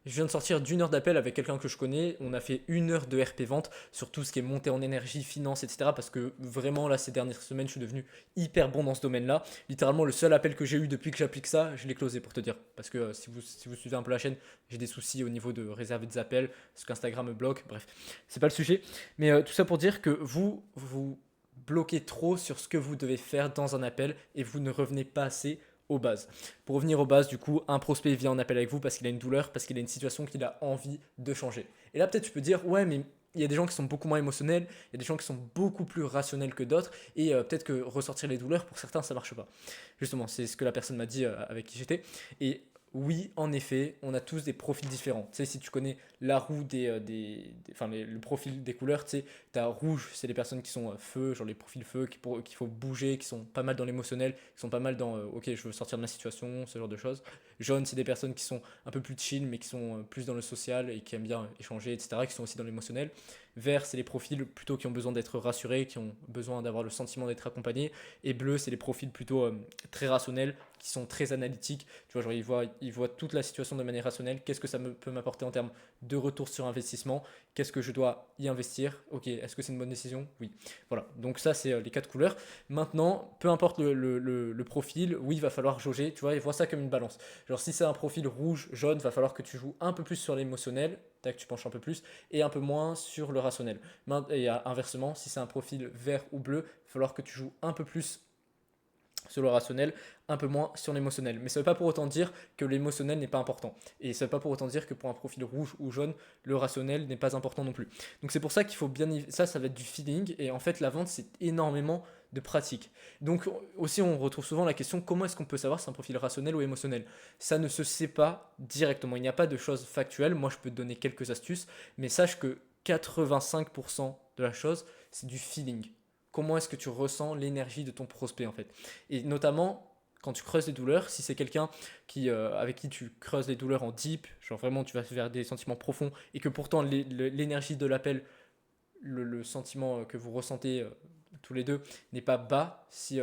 Je viens de sortir d'une heure d'appel avec quelqu'un que je connais. On a fait une heure de RP vente sur tout ce qui est montée en énergie, finance, etc. Parce que vraiment, là, ces dernières semaines, je suis devenu hyper bon dans ce domaine-là. Littéralement, le seul appel que j'ai eu depuis que j'applique ça, je l'ai closé pour te dire. Parce que si vous suivez un peu la chaîne, j'ai des soucis au niveau de réserver des appels, parce qu'Instagram me bloque. Bref, c'est pas le sujet. Mais tout ça pour dire que vous bloquez trop sur ce que vous devez faire dans un appel et vous ne revenez pas assez aux bases. Pour revenir aux bases, du coup, un prospect vient en appel avec vous parce qu'il a une douleur, parce qu'il a une situation qu'il a envie de changer. Et là, peut-être tu peux dire, ouais, mais il y a des gens qui sont beaucoup moins émotionnels, il y a des gens qui sont beaucoup plus rationnels que d'autres, et peut-être que ressortir les douleurs, pour certains, ça marche pas. Justement, c'est ce que la personne m'a dit avec qui j'étais. Et oui, en effet, on a tous des profils différents. Tu sais, si tu connais la roue enfin, le profil des couleurs, tu sais, t'as rouge, c'est les personnes qui sont feu, genre les profils feu, qu'il faut bouger, qui sont pas mal dans l'émotionnel, qui sont pas mal dans ok, je veux sortir de ma situation, ce genre de choses. Jaune, c'est des personnes qui sont un peu plus chill, mais qui sont plus dans le social et qui aiment bien échanger, etc., qui sont aussi dans l'émotionnel. Vert, c'est les profils plutôt qui ont besoin d'être rassurés, qui ont besoin d'avoir le sentiment d'être accompagnés. Et bleu, c'est les profils plutôt très rationnels, qui sont très analytiques. Tu vois, genre ils voient toute la situation de manière rationnelle. Qu'est-ce que ça peut m'apporter en termes de retour sur investissement? Qu'est-ce que je dois y investir? Ok, est-ce que c'est une bonne décision? Oui. Voilà, donc ça c'est les quatre couleurs. Maintenant, peu importe le profil, oui, il va falloir jauger, tu vois, et vois ça comme une balance. Genre si c'est un profil rouge, jaune, va falloir que tu joues un peu plus sur l'émotionnel, tac, tu penches un peu plus, et un peu moins sur le rationnel. Et inversement, si c'est un profil vert ou bleu, il va falloir que tu joues un peu plus sur le rationnel, un peu moins sur l'émotionnel. Mais ça ne veut pas pour autant dire que l'émotionnel n'est pas important. Et ça ne veut pas pour autant dire que pour un profil rouge ou jaune, le rationnel n'est pas important non plus. Donc c'est pour ça qu'il faut bien... ça va être du feeling. Et en fait, la vente, c'est énormément de pratique. Donc aussi, on retrouve souvent la question, comment est-ce qu'on peut savoir si c'est un profil rationnel ou émotionnel? Ça ne se sait pas directement. Il n'y a pas de choses factuelles. Moi, je peux te donner quelques astuces. Mais sache que 85% de la chose, c'est du feeling. Comment est-ce que tu ressens l'énergie de ton prospect en fait. Et notamment, quand tu creuses les douleurs, si c'est quelqu'un avec qui tu creuses les douleurs en deep, genre vraiment tu vas vers des sentiments profonds, et que pourtant l'énergie de l'appel, le sentiment que vous ressentez tous les deux n'est pas bas, si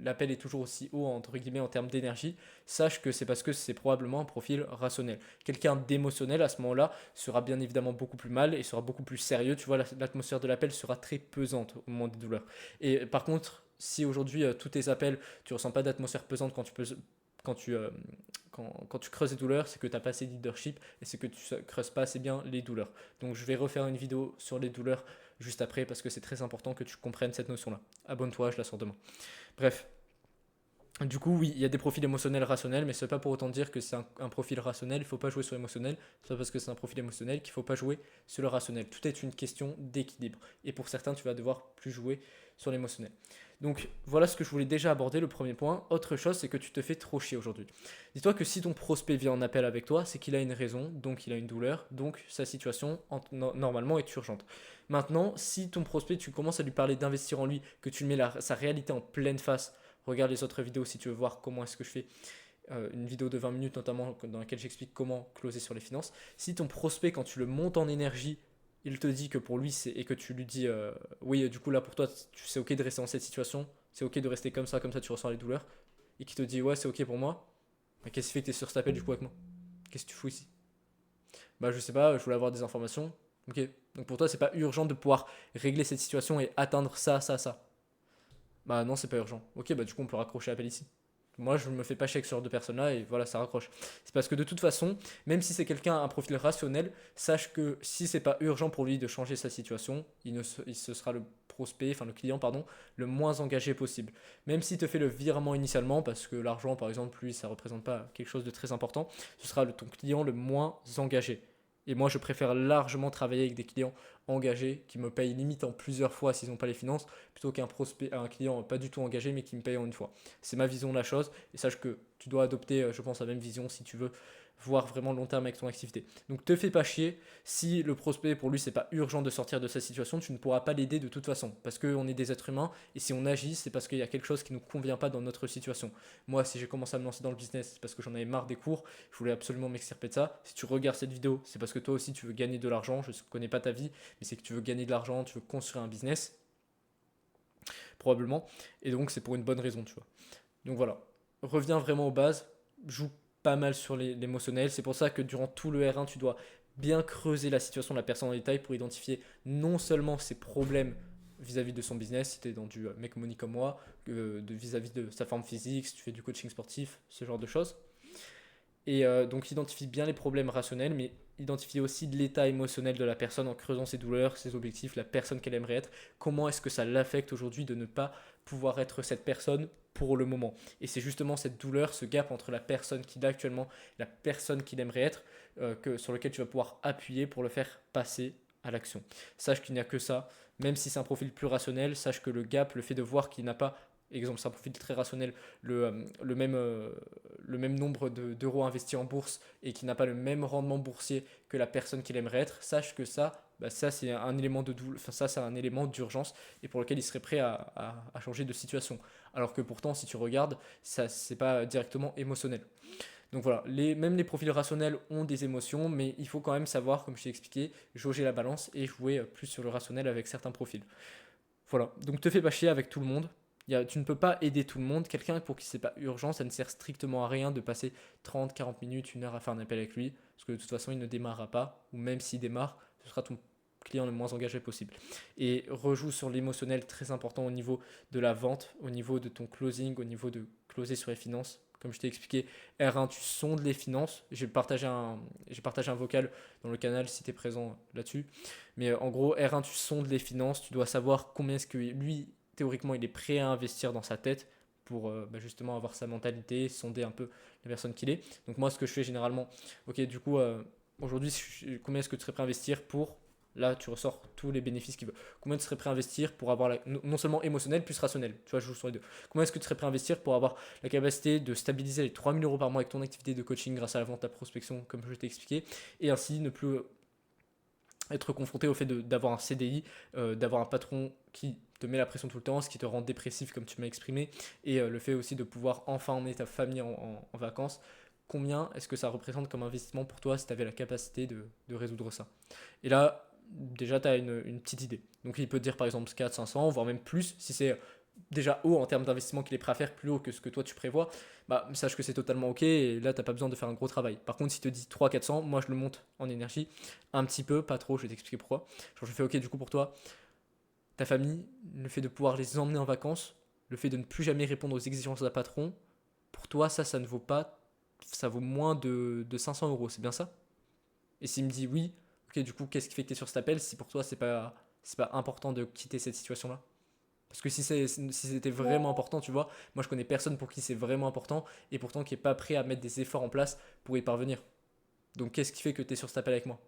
l'appel est toujours aussi haut entre guillemets en termes d'énergie, sache que c'est parce que c'est probablement un profil rationnel. Quelqu'un d'émotionnel à ce moment-là sera bien évidemment beaucoup plus mal et sera beaucoup plus sérieux. Tu vois, l'atmosphère de l'appel sera très pesante au moment des douleurs. Et par contre, si aujourd'hui tous tes appels, tu ressens pas d'atmosphère pesante quand tu, euh, quand tu creuses les douleurs, c'est que tu n'as pas assez de leadership et c'est que tu ne creuses pas assez bien les douleurs. Donc je vais refaire une vidéo sur les douleurs juste après parce que c'est très important que tu comprennes cette notion-là. Abonne-toi, je la sors demain. Bref. Du coup, oui, il y a des profils émotionnels rationnels, mais ce n'est pas pour autant dire que c'est un profil rationnel, il ne faut pas jouer sur l'émotionnel. C'est pas parce que c'est un profil émotionnel qu'il ne faut pas jouer sur le rationnel. Tout est une question d'équilibre. Et pour certains, tu vas devoir plus jouer sur l'émotionnel. Donc voilà ce que je voulais déjà aborder, le premier point. Autre chose, c'est que tu te fais trop chier aujourd'hui. Dis-toi que si ton prospect vient en appel avec toi, c'est qu'il a une raison, donc il a une douleur, donc sa situation normalement est urgente. Maintenant, si ton prospect, tu commences à lui parler d'investir en lui, que tu mets sa réalité en pleine face, regarde les autres vidéos si tu veux voir comment est-ce que je fais une vidéo de 20 minutes notamment dans laquelle j'explique comment closer sur les finances. Si ton prospect, quand tu le montes en énergie, il te dit que pour lui, et que tu lui dis oui, du coup là pour toi, c'est ok de rester dans cette situation, c'est ok de rester comme ça tu ressens les douleurs, et qui te dit ouais, c'est ok pour moi, bah, qu'est-ce qui fait que tu es sur cet appel du coup avec moi? Qu'est-ce que tu fous ici? Bah, je sais pas, je voulais avoir des informations. Ok, donc pour toi, c'est pas urgent de pouvoir régler cette situation et atteindre ça, ça, ça. Bah non, c'est pas urgent. Ok, bah du coup, on peut raccrocher l'appel ici. Moi, je me fais pas chier avec ce genre de personnes-là et voilà, ça raccroche. C'est parce que de toute façon, même si c'est quelqu'un un profil rationnel, sache que si c'est pas urgent pour lui de changer sa situation, il se sera le prospect, enfin le client, pardon, le moins engagé possible. Même s'il te fait le virement initialement, parce que l'argent, par exemple, lui, ça représente pas quelque chose de très important, ce sera ton client le moins engagé. Et moi, je préfère largement travailler avec des clients engagés qui me payent limite en plusieurs fois s'ils n'ont pas les finances, plutôt qu'un prospect, un client pas du tout engagé mais qui me paye en une fois. C'est ma vision de la chose et sache que tu dois adopter, je pense, la même vision si tu veux voir vraiment long terme avec ton activité. Donc te fais pas chier, si le prospect pour lui c'est pas urgent de sortir de sa situation, tu ne pourras pas l'aider de toute façon parce qu'on est des êtres humains et si on agit c'est parce qu'il y a quelque chose qui ne nous convient pas dans notre situation. Moi si j'ai commencé à me lancer dans le business c'est parce que j'en avais marre des cours, je voulais absolument m'extirper de ça. Si tu regardes cette vidéo c'est parce que toi aussi tu veux gagner de l'argent, je ne connais pas ta vie mais c'est que tu veux gagner de l'argent, tu veux construire un business probablement. Et donc c'est pour une bonne raison, tu vois. Donc voilà, reviens vraiment aux bases, joue pas mal sur l'émotionnel. C'est pour ça que durant tout le R1, tu dois bien creuser la situation de la personne en détail pour identifier non seulement ses problèmes vis-à-vis de son business, si tu es dans du make money comme moi, vis-à-vis de sa forme physique, si tu fais du coaching sportif, ce genre de choses. Et donc identifie bien les problèmes rationnels, mais identifie aussi l'état émotionnel de la personne en creusant ses douleurs, ses objectifs, la personne qu'elle aimerait être. Comment est-ce que ça l'affecte aujourd'hui de ne pas pouvoir être cette personne pour le moment. Et c'est justement cette douleur, ce gap entre la personne qu'il a actuellement et la personne qu'il aimerait être, sur lequel tu vas pouvoir appuyer pour le faire passer à l'action. Sache qu'il n'y a que ça, même si c'est un profil plus rationnel, sache que le gap, le fait de voir qu'il n'a pas, exemple, c'est un profil très rationnel, le même nombre d'euros investis en bourse et qui n'a pas le même rendement boursier que la personne qu'il aimerait être, sache que ça, bah ça c'est un élément de enfin, ça c'est un élément d'urgence et pour lequel il serait prêt à changer de situation. Alors que pourtant, si tu regardes, ça c'est pas directement émotionnel. Donc voilà, même les profils rationnels ont des émotions, mais il faut quand même savoir, comme je t'ai expliqué, jauger la balance et jouer plus sur le rationnel avec certains profils. Voilà, donc te fais pas chier avec tout le monde. Tu ne peux pas aider tout le monde. Quelqu'un pour qui c'est pas urgent, ça ne sert strictement à rien de passer 30, 40 minutes, une heure à faire un appel avec lui, parce que de toute façon, il ne démarrera pas, ou même s'il démarre, ce sera ton client le moins engagé possible. Et rejoue sur l'émotionnel, très important au niveau de la vente, au niveau de ton closing, au niveau de closer sur les finances. Comme je t'ai expliqué, R1, tu sondes les finances. J'ai partagé un vocal dans le canal si tu es présent là-dessus. Mais en gros, R1, tu sondes les finances, tu dois savoir combien est-ce que lui, théoriquement, il est prêt à investir dans sa tête pour justement avoir sa mentalité, sonder un peu la personne qu'il est. Donc moi, ce que je fais généralement, ok, du coup, aujourd'hui, combien est-ce que tu serais prêt à investir pour... Là, tu ressors tous les bénéfices qu'il veut. Combien tu serais prêt à investir pour avoir non seulement émotionnel plus rationnel. Tu vois, je joue sur les deux. Combien est-ce que tu serais prêt à investir pour avoir la capacité de stabiliser les 3 000 euros par mois avec ton activité de coaching grâce à la vente, à la prospection, comme je t'ai expliqué, et ainsi ne plus être confronté au fait d'avoir un CDI, d'avoir un patron qui te met la pression tout le temps, ce qui te rend dépressif comme tu m'as exprimé, et le fait aussi de pouvoir enfin emmener ta famille en vacances. Combien est-ce que ça représente comme investissement pour toi si tu avais la capacité de résoudre ça? Et là, déjà, tu as une petite idée. Donc il peut te dire par exemple 400, 500, voire même plus, si c'est déjà haut en termes d'investissement qu'il est prêt à faire, plus haut que ce que toi tu prévois, bah sache que c'est totalement ok et là t'as pas besoin de faire un gros travail. Par contre, si te dit 300, 400, moi je le monte en énergie un petit peu, pas trop, je vais t'expliquer pourquoi. Genre je fais ok du coup pour toi, ta famille, le fait de pouvoir les emmener en vacances, le fait de ne plus jamais répondre aux exigences d'un patron, pour toi ça ne vaut pas, ça vaut moins de 500 euros, c'est bien ça? Et s'il me dit oui, ok du coup qu'est-ce qui fait que tu es sur cet appel si pour toi c'est pas important de quitter cette situation là? Parce que si c'était vraiment important, tu vois, moi je connais personne pour qui c'est vraiment important et pourtant qui est pas prêt à mettre des efforts en place pour y parvenir. Donc qu'est-ce qui fait que tu es sur cet appel avec moi?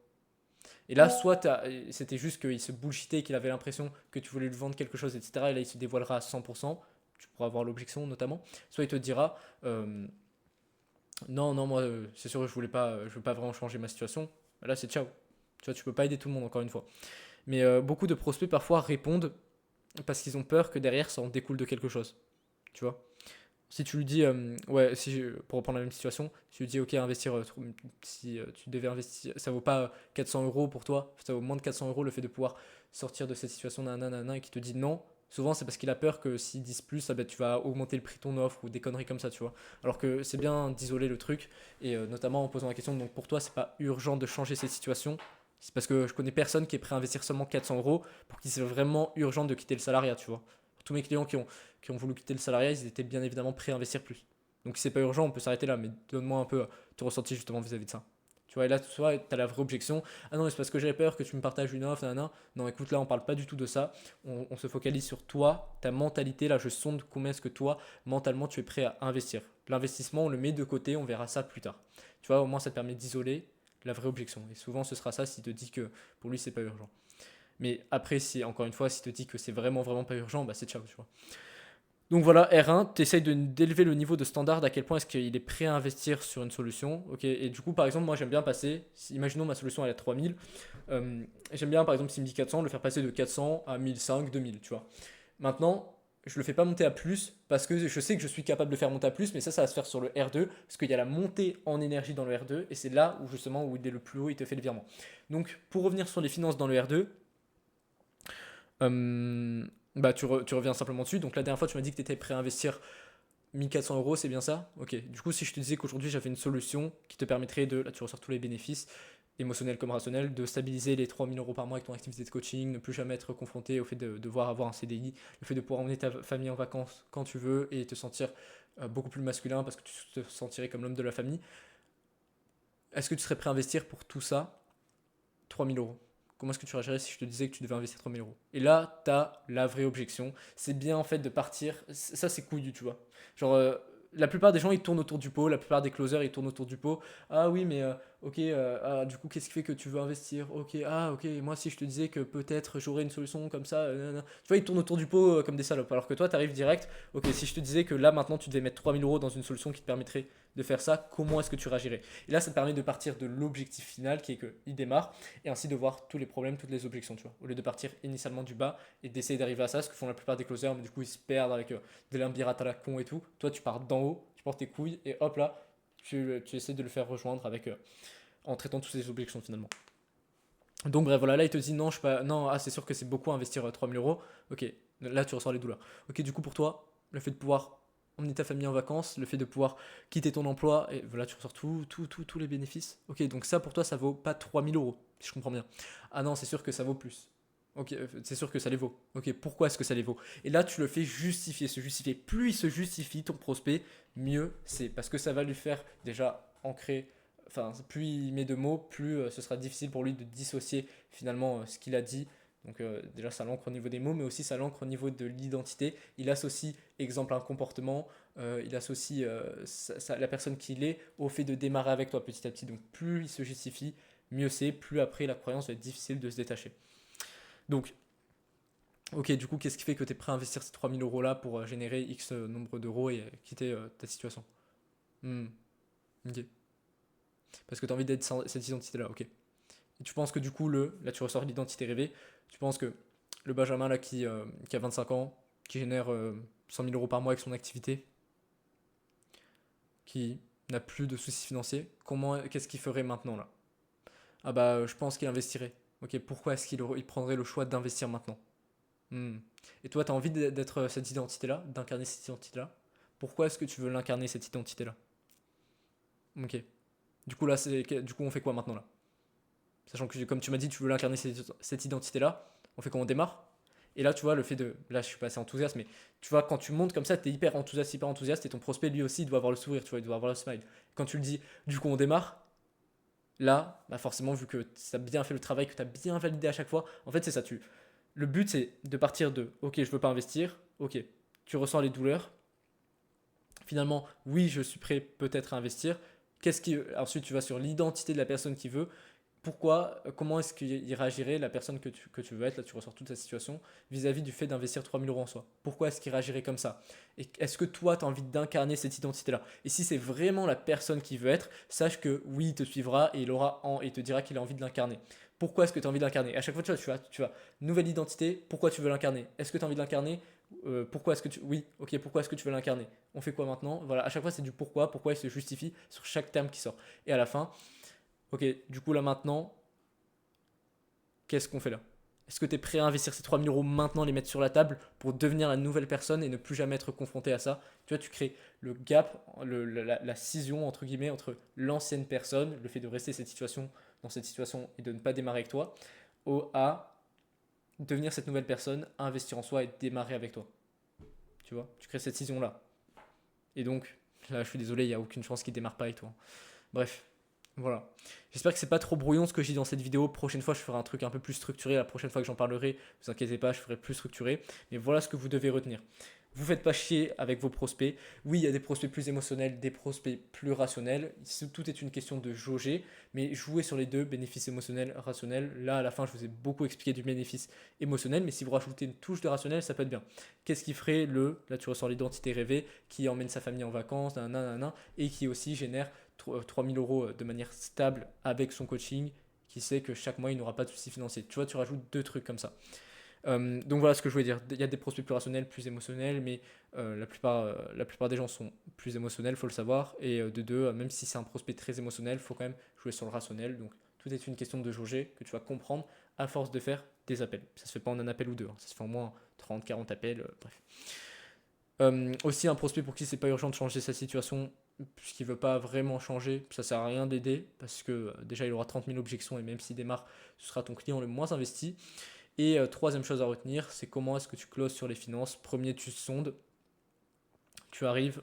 Et là, soit c'était juste qu'il se bullshitait, qu'il avait l'impression que tu voulais lui vendre quelque chose, etc. Et là, il se dévoilera à 100%, tu pourras avoir l'objection notamment. Soit il te dira, non, non, moi, c'est sûr, je veux pas vraiment changer ma situation. Là, c'est ciao. Tu vois, tu peux pas aider tout le monde, encore une fois. Mais beaucoup de prospects parfois répondent parce qu'ils ont peur que derrière ça en découle de quelque chose. Tu vois? Si tu lui dis, ouais, pour reprendre la même situation, si tu lui dis, ok, investir, si tu devais investir, ça vaut pas 400 euros pour toi, ça vaut moins de 400 euros le fait de pouvoir sortir de cette situation nanana, et qui te dit non, souvent c'est parce qu'il a peur que s'ils disent plus, ah ben, tu vas augmenter le prix de ton offre ou des conneries comme ça, tu vois. Alors que c'est bien d'isoler le truc, et notamment en posant la question, donc pour toi, c'est pas urgent de changer cette situation. C'est parce que je connais personne qui est prêt à investir seulement 400 euros pour qui c'est vraiment urgent de quitter le salariat, tu vois. Tous mes clients qui ont voulu quitter le salariat, ils étaient bien évidemment prêts à investir plus. Donc si c'est pas urgent, on peut s'arrêter là, mais donne-moi un peu ton ressenti justement vis-à-vis de ça. Tu vois, et là, tu vois, tu as la vraie objection. Ah non, c'est parce que j'avais peur que tu me partages une offre, nanana. Non, écoute, là, on parle pas du tout de ça. On se focalise sur toi, ta mentalité. Là, je sonde combien est-ce que toi, mentalement, tu es prêt à investir. L'investissement, on le met de côté, on verra ça plus tard. Tu vois, au moins, ça te permet d'isoler la vraie objection. Et souvent, ce sera ça s'il te dit que pour lui, c'est pas urgent. Mais après, si, encore une fois, s'il te dit que c'est vraiment, vraiment pas urgent, bah c'est ciao, tu vois. Donc voilà, R1, tu essayes d'élever le niveau de standard, à quel point est-ce qu'il est prêt à investir sur une solution. Ok, et du coup, par exemple, moi j'aime bien passer, imaginons ma solution elle est à 3000, j'aime bien par exemple s'il me dit 400, le faire passer de 400 à 1005, 2000, tu vois. Maintenant, je le fais pas monter à plus parce que je sais que je suis capable de faire monter à plus, mais ça va se faire sur le R2 parce qu'il y a la montée en énergie dans le R2 et c'est là où justement où il est le plus haut, il te fait le virement. Donc pour revenir sur les finances dans le R2, bah tu reviens simplement dessus. Donc la dernière fois, tu m'as dit que tu étais prêt à investir 1400 euros, c'est bien ça? Ok. Du coup, si je te disais qu'aujourd'hui j'avais une solution qui te permettrait de, là tu ressors tous les bénéfices, émotionnels comme rationnels, de stabiliser les 3000 € par mois avec ton activité de coaching, ne plus jamais être confronté au fait de devoir avoir un CDI, le fait de pouvoir emmener ta famille en vacances quand tu veux et te sentir beaucoup plus masculin parce que tu te sentirais comme l'homme de la famille. Est-ce que tu serais prêt à investir pour tout ça 3000 €? Comment est-ce que tu réagirais si je te disais que tu devais investir 3000 €? Et là, tu as la vraie objection. C'est bien en fait de partir. Ça, c'est couillu, tu vois. Genre, la plupart des gens ils tournent autour du pot, la plupart des closers ils tournent autour du pot. Ah oui, mais ok, du coup, qu'est-ce qui fait que tu veux investir? Ok, ah ok, moi si je te disais que peut-être j'aurais une solution comme ça, nanana. Tu vois, ils tournent autour du pot comme des salopes. Alors que toi, tu arrives direct. Ok, si je te disais que là maintenant tu devais mettre 3000 € dans une solution qui te permettrait de faire ça, comment est-ce que tu réagirais? Et là, ça te permet de partir de l'objectif final qui est qu'il démarre et ainsi de voir tous les problèmes, toutes les objections, tu vois. Au lieu de partir initialement du bas et d'essayer d'arriver à ça, ce que font la plupart des closers, mais du coup ils se perdent avec des limbirates à la con et tout. Toi, tu pars d'en haut, tu portes tes couilles et hop là, tu essaies de le faire rejoindre avec, en traitant toutes ces objections finalement. Donc bref, voilà, là il te dit non, je pas, non, ah, c'est sûr que c'est beaucoup à investir 3000 €. Ok, là tu ressens les douleurs. Ok, du coup pour toi, le fait de pouvoir emmener ta famille en vacances, le fait de pouvoir quitter ton emploi, et voilà, tu ressors tous les bénéfices. Ok, donc ça pour toi, ça vaut pas 3000 €, si je comprends bien. Ah non, c'est sûr que ça vaut plus. Ok, c'est sûr que ça les vaut. Ok, pourquoi est-ce que ça les vaut? Et là, tu le fais justifier, se justifier. Plus il se justifie, ton prospect, mieux c'est. Parce que ça va lui faire déjà ancrer, enfin, plus il met de mots, plus ce sera difficile pour lui de dissocier finalement ce qu'il a dit. Donc déjà, ça l'ancre au niveau des mots, mais aussi ça l'ancre au niveau de l'identité. Il associe, exemple, un comportement, il associe la personne qu'il est au fait de démarrer avec toi petit à petit. Donc plus il se justifie, mieux c'est, plus après la croyance va être difficile de se détacher. Donc, ok, du coup, qu'est-ce qui fait que tu es prêt à investir ces 3000 € là pour générer X nombre d'euros et quitter ta situation? Hmm, ok. Parce que tu as envie d'être cette identité-là, ok. Et tu penses que du coup, là tu ressors l'identité rêvée, tu penses que le Benjamin là qui a 25 ans, qui génère 100 000 € par mois avec son activité, qui n'a plus de soucis financiers, qu'est-ce qu'il ferait maintenant là? Ah bah je pense qu'il investirait. Ok, pourquoi est-ce qu'il prendrait le choix d'investir maintenant? Hmm. Et toi, tu as envie d'être cette identité-là, d'incarner cette identité-là? Pourquoi est-ce que tu veux l'incarner cette identité-là? Ok. Du coup là, du coup on fait quoi maintenant là? Sachant que comme tu m'as dit, tu veux l'incarner cette identité-là, on fait comment on démarre? Et là, tu vois, le fait de. Là, je suis pas assez enthousiaste, mais tu vois, quand tu montes comme ça, tu es hyper enthousiaste, et ton prospect, lui aussi, il doit avoir le sourire, tu vois, il doit avoir le smile. Quand tu le dis, du coup, on démarre, là, bah forcément, vu que tu as bien fait le travail, que tu as bien validé à chaque fois, en fait, c'est ça. Le but, c'est de partir de ok, je veux pas investir, ok, tu ressens les douleurs. Finalement, oui, je suis prêt peut-être à investir. Ensuite, tu vas sur l'identité de la personne qui veut. Pourquoi, comment est-ce qu'il réagirait la personne que tu veux être, là tu ressors toute ta situation, vis-à-vis du fait d'investir 3000 € en soi? Pourquoi est-ce qu'il réagirait comme ça? Et est-ce que toi tu as envie d'incarner cette identité-là? Et si c'est vraiment la personne qui veut être, sache que oui, il te suivra et il te dira qu'il a envie de l'incarner. Pourquoi est-ce que tu as envie de l'incarner? À chaque fois, tu vois, nouvelle identité, pourquoi tu veux l'incarner? Est-ce que tu as envie de l'incarner? Pourquoi est-ce que tu. Oui, ok, pourquoi est-ce que tu veux l'incarner? On fait quoi maintenant? Voilà, à chaque fois c'est du pourquoi il se justifie sur chaque terme qui sort. Et à la fin, ok, du coup là maintenant, qu'est-ce qu'on fait là? Est-ce que tu es prêt à investir ces 3000 € maintenant, les mettre sur la table pour devenir la nouvelle personne et ne plus jamais être confronté à ça? Tu vois, tu crées le gap, la scission entre guillemets entre l'ancienne personne, le fait de rester dans cette situation et de ne pas démarrer avec toi, à devenir cette nouvelle personne, à investir en soi et démarrer avec toi. Tu vois, tu crées cette scission là. Et donc, là je suis désolé, il n'y a aucune chance qu'il démarre pas avec toi. Bref, voilà. J'espère que c'est pas trop brouillon ce que je dis dans cette vidéo. Prochaine fois, je ferai un truc un peu plus structuré. La prochaine fois que j'en parlerai, vous inquiétez pas, je ferai plus structuré. Mais voilà ce que vous devez retenir. Vous faites pas chier avec vos prospects. Oui, il y a des prospects plus émotionnels, des prospects plus rationnels. Tout est une question de jauger, mais jouez sur les deux, bénéfices émotionnels, rationnels. Là, à la fin, je vous ai beaucoup expliqué du bénéfice émotionnel, mais si vous rajoutez une touche de rationnel, ça peut être bien. Qu'est-ce qui ferait là tu ressens l'identité rêvée, qui emmène sa famille en vacances, nanana, et qui aussi génère 3000 € de manière stable avec son coaching, qui sait que chaque mois il n'aura pas de soucis financiers. Tu vois, tu rajoutes deux trucs comme ça. Donc voilà ce que je voulais dire. Il y a des prospects plus rationnels, plus émotionnels, mais la plupart des gens sont plus émotionnels, faut le savoir. Et de deux, même si c'est un prospect très émotionnel, il faut quand même jouer sur le rationnel. Donc tout est une question de jauger que tu vas comprendre à force de faire des appels. Ça se fait pas en un appel ou deux, hein. Ça se fait en moins 30, 40 appels, bref. Aussi un prospect pour qui c'est pas urgent de changer sa situation, puisqu'il veut pas vraiment changer, ça sert à rien d'aider, parce que déjà il aura 30 000 objections, et même s'il démarre, ce sera ton client le moins investi. Et troisième chose à retenir, c'est comment est-ce que tu closes sur les finances. Premier, tu sondes, tu arrives,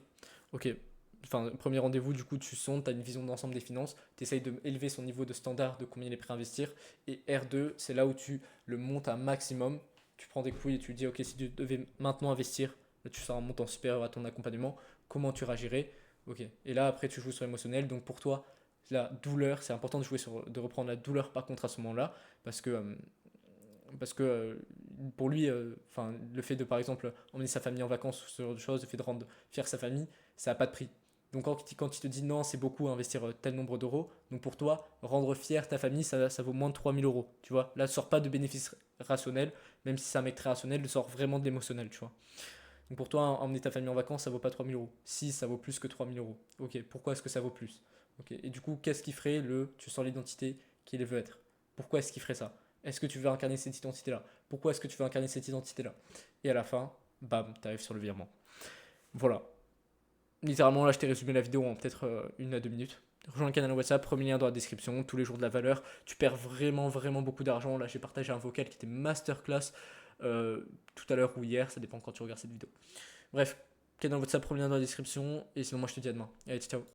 ok, enfin, premier rendez-vous, du coup, tu sondes, tu as une vision d'ensemble des finances, tu essayes d'élever son niveau de standard de combien il est prêt à investir. Et R2, c'est là où tu le montes à un maximum. Tu prends des couilles et tu dis, ok, si tu devais maintenant investir, là, tu seras un montant supérieur à ton accompagnement, comment tu réagirais? Ok. Et là, après, tu joues sur l'émotionnel. Donc pour toi, la douleur, c'est important de jouer sur, de reprendre la douleur par contre à ce moment-là, parce que pour lui, enfin, le fait de par exemple emmener sa famille en vacances ou ce genre de choses, le fait de rendre fier sa famille, ça n'a pas de prix. Donc quand il te dit non, c'est beaucoup investir tel nombre d'euros, donc pour toi, rendre fier ta famille, ça vaut moins de 3 000 euros. Tu vois, là, sort pas de bénéfice rationnel, même si c'est un mec très rationnel, il sort vraiment de l'émotionnel, tu vois. Donc pour toi, emmener ta famille en vacances, ça vaut pas 3 000 euros. Si, ça vaut plus que 3 000 euros. Ok, pourquoi est-ce que ça vaut plus? Ok, et du coup, qu'est-ce qui ferait tu sens l'identité qu'il veut être? Pourquoi est-ce qu'il ferait ça? Est-ce que tu veux incarner cette identité-là? Pourquoi est-ce que tu veux incarner cette identité-là? Et à la fin, bam, t'arrives sur le virement. Voilà. Littéralement, là, je t'ai résumé la vidéo en peut-être 1 à 2 minutes. Rejoins le canal WhatsApp, premier lien dans la description, tous les jours de la valeur. Tu perds vraiment, vraiment beaucoup d'argent. Là, j'ai partagé un vocal qui était masterclass euh, tout à l'heure ou hier, ça dépend quand tu regardes cette vidéo. Bref, canal WhatsApp, premier lien dans la description. Et sinon, moi, je te dis à demain. Allez, ciao.